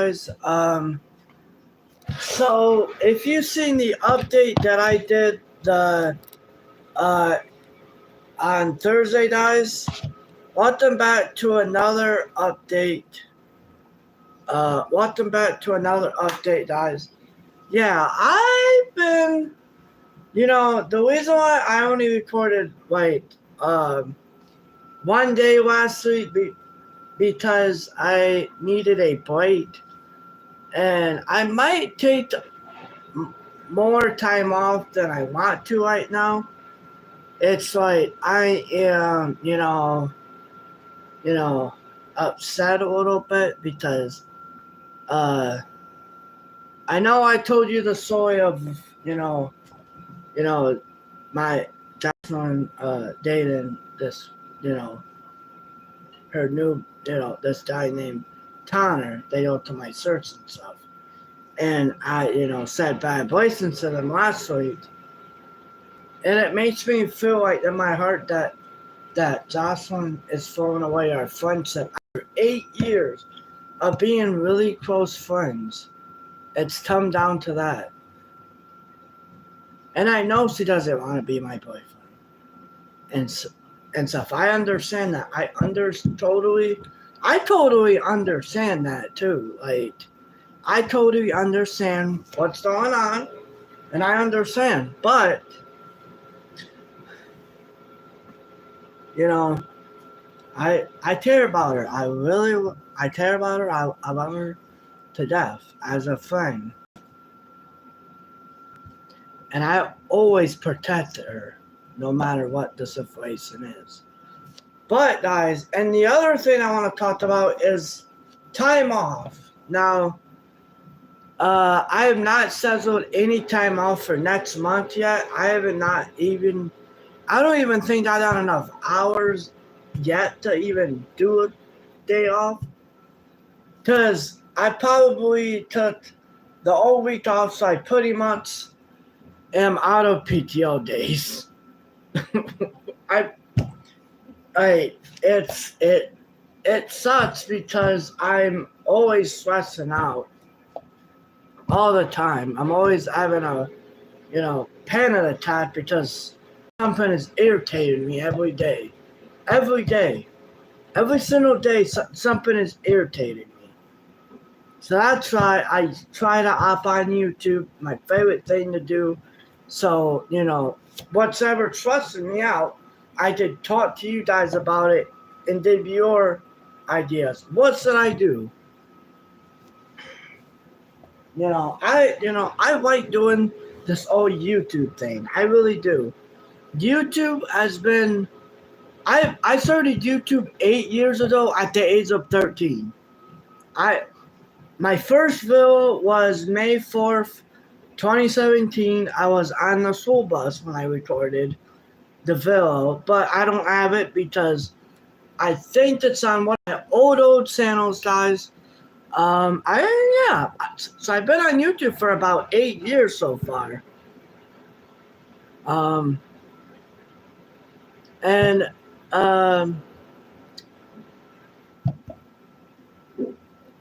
guys. So if you've seen the update that I did uh on Thursday, guys, welcome back to another update. Welcome back to another update, guys. Yeah, I've been, the reason why I only recorded one day last week because I needed a break, and I might take more time off than I want to right now. It's like I am, upset a little bit because I know I told you the story of, my Jocelyn dating this, her new, this guy named Tanner. They go to my search and stuff. And I, said bad voices to them last week. And it makes me feel like in my heart that Jocelyn is throwing away our friendship after 8 years of being really close friends. It's come down to that. And I know she doesn't want to be my boyfriend. And stuff. I understand that. I totally understand that too. Like, I totally understand what's going on. And I understand. But, I care about her. I care about her. I love her to death as a friend. And I always protect her, no matter what the situation is. But, guys, and the other thing I want to talk about is time off. Now, I have not scheduled any time off for next month yet. I don't even think I got enough hours yet to even do a day off. Because I probably took the whole week off, so I pretty much am out of PTO days. It sucks because I'm always stressing out all the time. I'm always having a, panic attack because something is irritating me every day. Every day. Every single day, something is irritating me. So that's why I try to hop on YouTube, my favorite thing to do. So, what's ever stressing me out, I could talk to you guys about it and give your ideas. What should I do? I like doing this old YouTube thing. I really do. YouTube has been, I started YouTube 8 years ago at the age of 13. My first video was May 4th, 2017. I was on the school bus when I recorded the video, but I don't have it because I think it's on one of the old channels, guys. So I've been on YouTube for about 8 years so far.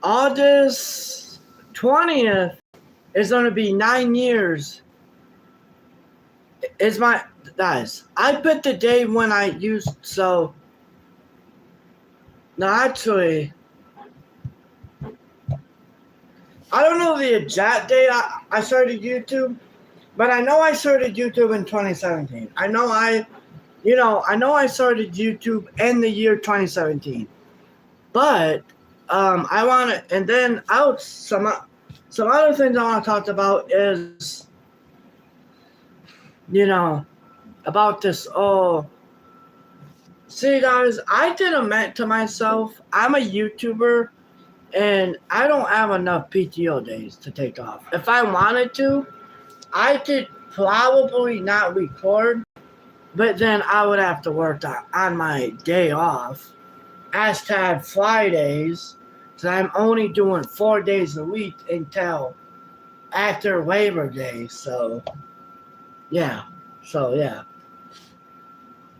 August 20th is going to be 9 years. Guys, I put the day when I used, actually, I don't know the exact date I started YouTube, but I know I started YouTube in 2017. I know I started YouTube in the year 2017. But I want to, and then some other things I want to talk about is, about this. Oh, see, guys, I did admit to myself, I'm a YouTuber, and I don't have enough PTO days to take off. If I wanted to, I could probably not record, but then I would have to work on my day off. Hashtag Fridays, so I'm only doing 4 days a week until after Labor Day. So yeah.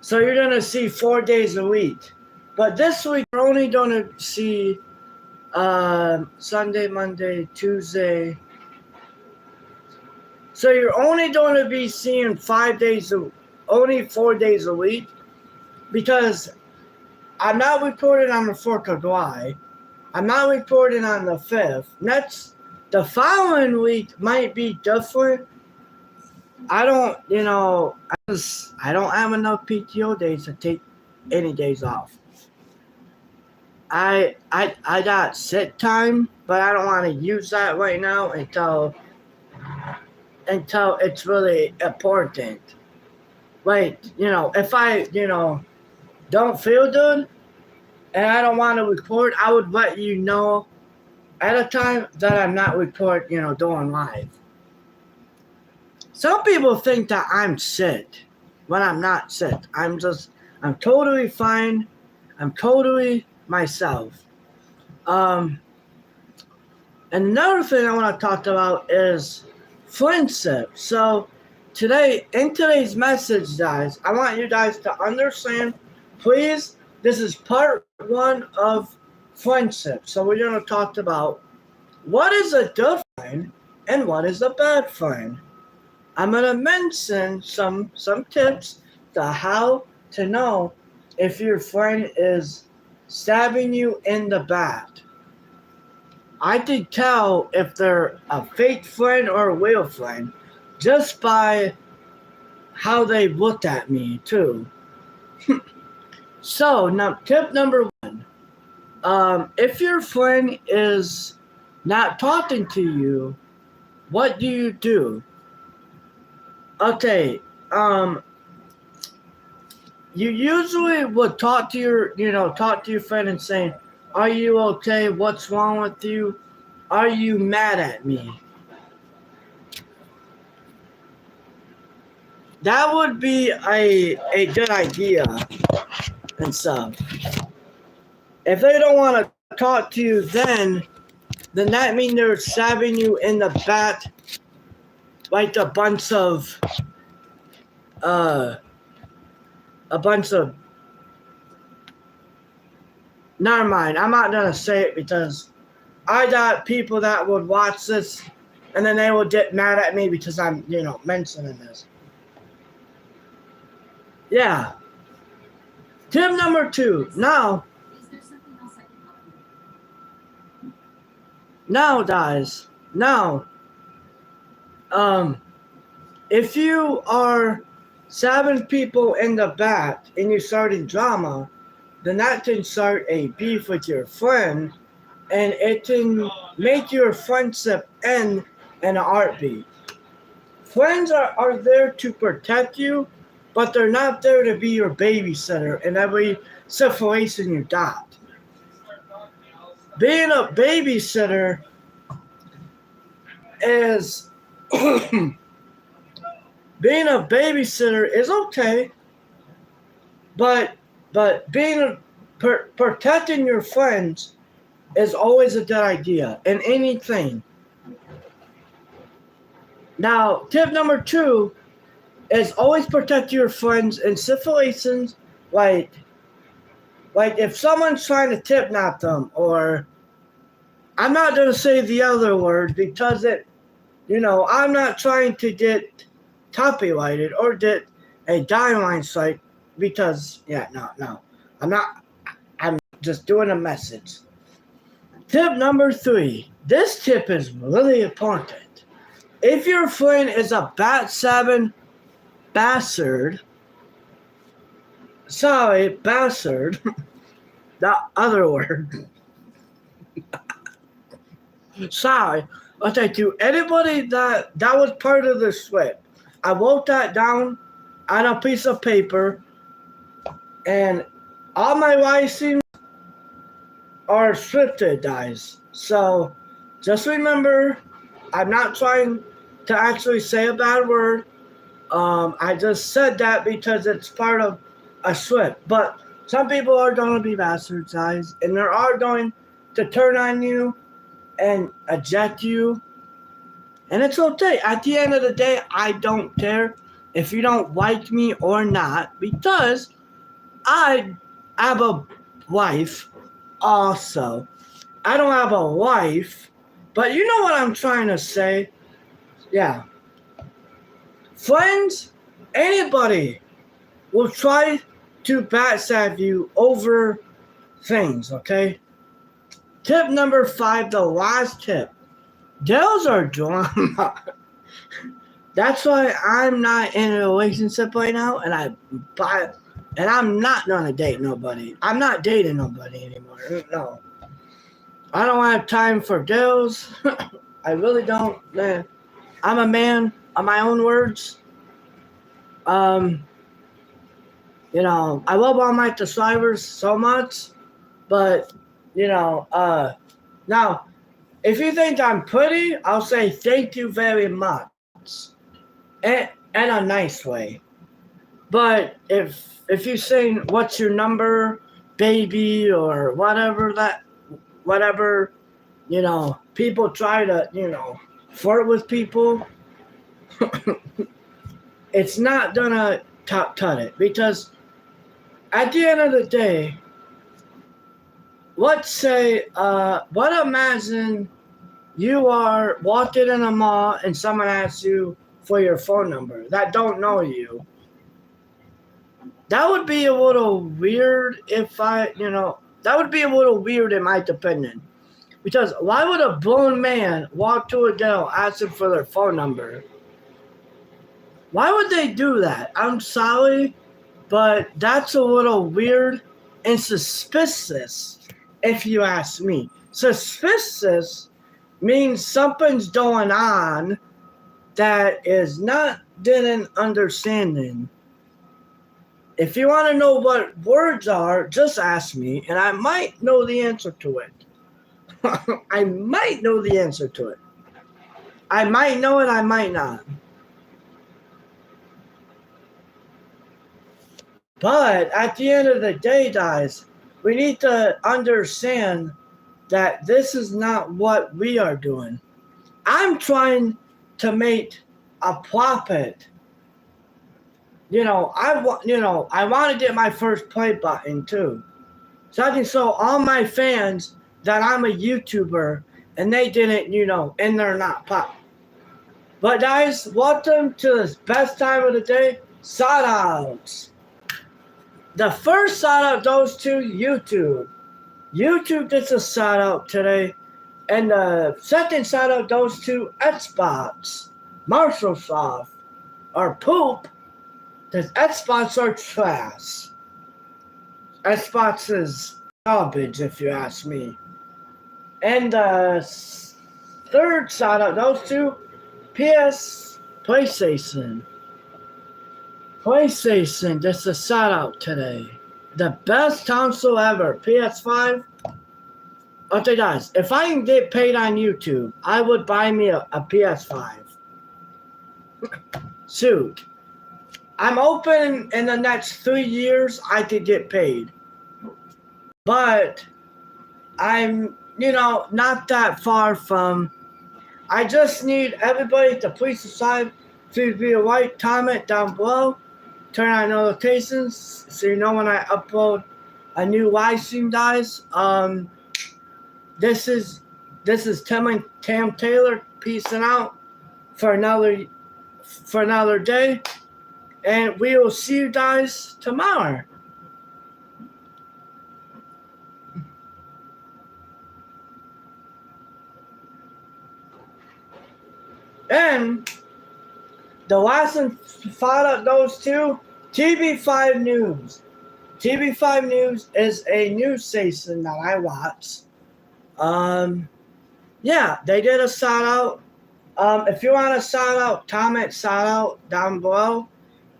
So you're gonna see 4 days a week, but this week you're only gonna see Sunday, Monday, Tuesday. So you're only going to be seeing only 4 days a week, because I'm not recording on the 4th of July. I'm not recording on the 5th. Next, the following week might be different. I don't have enough PTO days to take any days off. I got sick time, but I don't want to use that right now until it's really important. Like, if I, don't feel good and I don't want to record, I would let you know at a time that I'm not recording, doing live. Some people think that I'm sick when I'm not sick. I'm totally fine. I'm totally myself. And another thing I want to talk about is friendship. So in today's message, guys, I want you guys to understand, please, this is part 1 of friendship. So we're going to talk about what is a good friend and what is a bad friend. I'm going to mention some tips to how to know if your friend is stabbing you in the back. I can tell if they're a fake friend or a real friend just by how they looked at me too. So now, tip number 1, if your friend is not talking to you, what do you do? Okay, you usually would talk to your friend and say, "Are you okay? What's wrong with you? Are you mad at me?" That would be a good idea and stuff. If they don't want to talk to you, then that means they're stabbing you in the back like a bunch of never mind, I'm not gonna say it because I got people that would watch this and then they will get mad at me because I'm mentioning this. Yeah. Tip number 2. Now, guys, if you are stabbing people in the back and you're starting drama, then that can start a beef with your friend, and it can make your friendship end in a heartbeat. Friends are there to protect you, but they're not there to be your babysitter in every situation you got. Being a babysitter is okay, but protecting your friends is always a good idea in anything. Now, tip number 2 is always protect your friends in situations like if someone's trying to kidnap them, or I'm not going to say the other word because I'm not trying to get copyrighted or get a guideline site because, no. I'm just doing a message. Tip number 3. This tip is really important. If your friend is a bastard, the other word. Sorry. Okay, to anybody that was part of the script, I wrote that down on a piece of paper, and all my writings are scripted, guys. So just remember, I'm not trying to actually say a bad word. I just said that because it's part of a script. But some people are going to be bastards, guys, and they are going to turn on you and eject you. And it's okay. At the end of the day, I don't care if you don't like me or not, because I have a wife also. I don't have a wife, but you know what I'm trying to say? Yeah. Friends, anybody will try to backstab you over things, okay? Tip number 5, the last tip. Those are drama. That's why I'm not in a relationship right now, and I'm not gonna date nobody. I'm not dating nobody anymore. No. I don't have time for girls. I really don't. I'm a man of my own words. You know, I love all my subscribers so much, but now if you think I'm pretty, I'll say thank you very much, in a nice way. But if you say what's your number, baby, or whatever, people try to flirt with people. It's not gonna cut it, because at the end of the day, let's say, imagine you are walking in a mall and someone asks you for your phone number that don't know you. That would be a little weird that would be a little weird in my opinion. Because why would a grown man walk to a girl asking for their phone number? Why would they do that? I'm sorry, but that's a little weird and suspicious, if you ask me. Suspicious means something's going on that is not didn't understanding. If you want to know what words are, just ask me, and I might know the answer to it. I might know the answer to it. I might know it, I might not. But at the end of the day, guys, we need to understand that this is not what we are doing. I'm trying to make a profit. I want to get my first play button too. So I can show all my fans that I'm a YouTuber and they didn't, and they're not pop. But guys, welcome to the best time of the day, shout outs. The first shout out goes to YouTube. YouTube gets a shout out today. And the second shout out goes to Xbox, Microsoft, or poop. Because Xbox are trash. Xbox is garbage, if you ask me. And the third shout out goes to PlayStation. PlayStation gets a shout out today. The best console ever, PS5. Okay, guys, if I can get paid on YouTube, I would buy me a PS5. Shoot. I'm open in the next 3 years, I could get paid. But I'm, not that far from. I just need everybody to please subscribe. Please be a like, comment down below. Turn on notifications so you know when I upload a new live stream, guys. This is Tim and Tam Taylor peacing out for another day, and we will see you guys tomorrow. And the last shout-out goes to TV5 News. TV5 News is a news station that I watch. Yeah, they did a shout-out. If you want a shout-out, comment shout-out down below,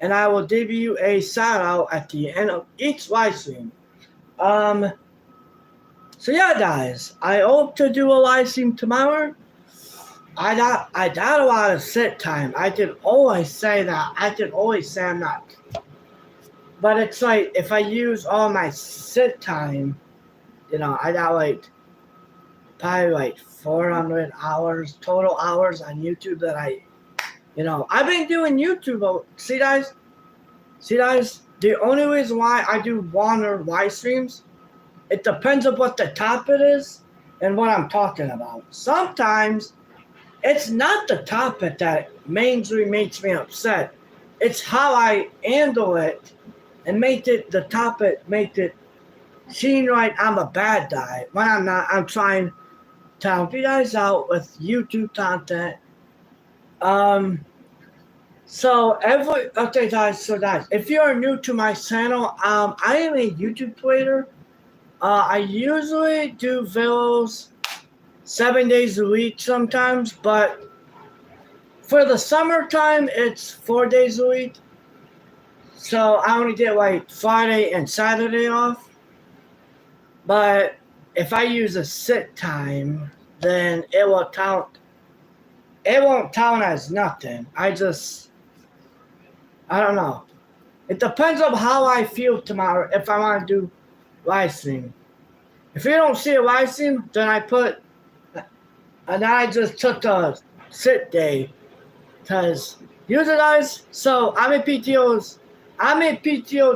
and I will give you a shout-out at the end of each live stream. So yeah, guys, I hope to do a live stream tomorrow. I got a lot of sit time. I can always say that. I can always say I'm not. But it's like, if I use all my sit time, I got probably 400 hours, total hours on YouTube that I've been doing YouTube. See guys, the only reason why I do longer live streams, it depends on what the topic is. and what I'm talking about. Sometimes it's not the topic that mainly makes me upset. It's how I handle it and make it the topic, make it seem like I'm a bad guy when I'm not. I'm trying to help you guys out with YouTube content. Um, okay guys, if you are new to my channel, I am a YouTube creator. I usually do videos 7 days a week sometimes, but for the summertime it's 4 days a week. So I only get like Friday and Saturday off. But if I use a sick time, then it will count. It won't count as nothing. I don't know. It depends on how I feel tomorrow if I want to do live stream. If you don't see a live stream, then I just took a sick day. Because usually guys, so how many PTO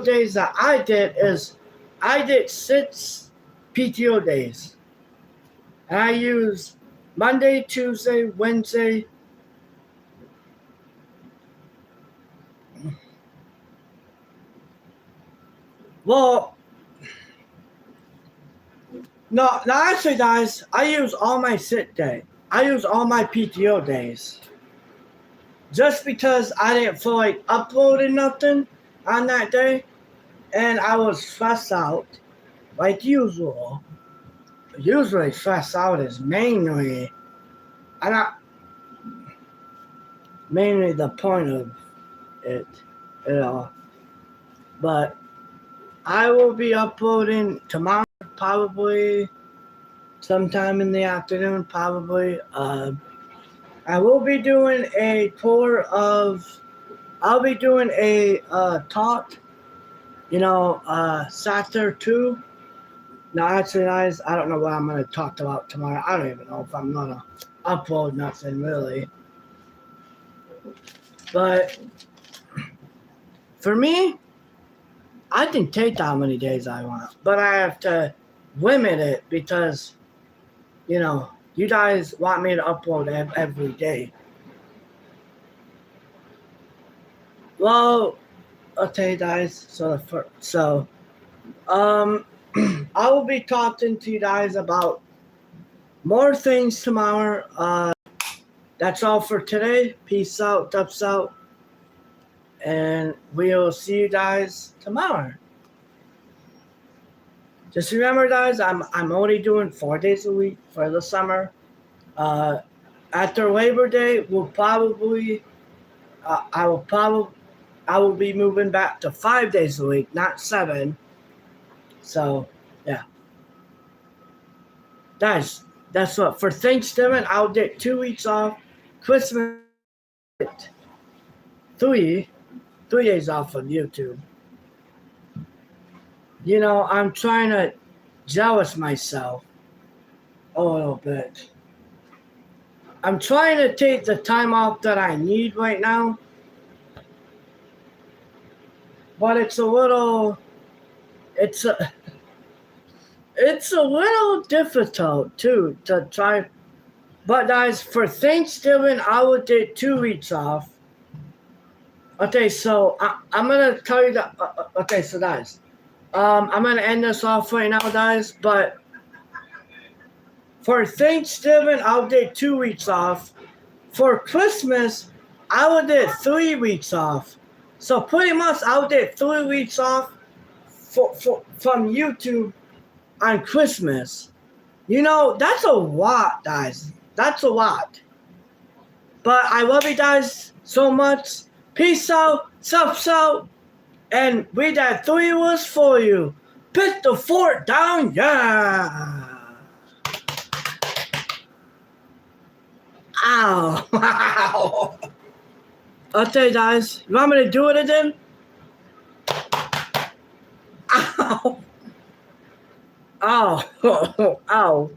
days that I did 6 PTO days. And I use Monday, Tuesday, Wednesday. Well, no, actually, guys, I use all my sick day. I use all my PTO days. Just because I didn't feel like uploading nothing on that day, and I was stressed out, like usual. Usually, stressed out is mainly the point of it at all. But I will be uploading tomorrow, probably sometime in the afternoon, probably. I will be doing a tour of. I'll be doing a talk. Sector 2. Now, actually, guys, I don't know what I'm going to talk about tomorrow. I don't even know if I'm going to upload nothing, really. But for me, I can take how many days I want. But I have to limit it because, you guys want me to upload every day. Well, okay, guys. I will be talking to you guys about more things tomorrow. That's all for today. Peace out, dubs out, and we'll see you guys tomorrow. Just remember, guys, I'm only doing 4 days a week for the summer. After Labor Day, I will be moving back to 5 days a week, not 7. So, yeah. Guys, that's what. For Thanksgiving, I'll get 2 weeks off. Christmas, 3 days off of YouTube. I'm trying to jealous myself a little bit. I'm trying to take the time off that I need right now. But it's a little difficult too to try. But guys, for Thanksgiving, I would take 2 weeks off. Okay, so I'm gonna tell you that. Okay, so guys, I'm gonna end this off right now, guys. But for Thanksgiving, I'll take 2 weeks off. For Christmas, I would take 3 weeks off. So pretty much, I'll take 3 weeks off from YouTube on Christmas. That's a lot, guys. That's a lot. But I love you guys so much. Peace out, subs out, and we got 3 words for you. Put the fort down, yeah. Ow. Ow. Okay, guys. You want me to do it again? Ow. Ow. Ow.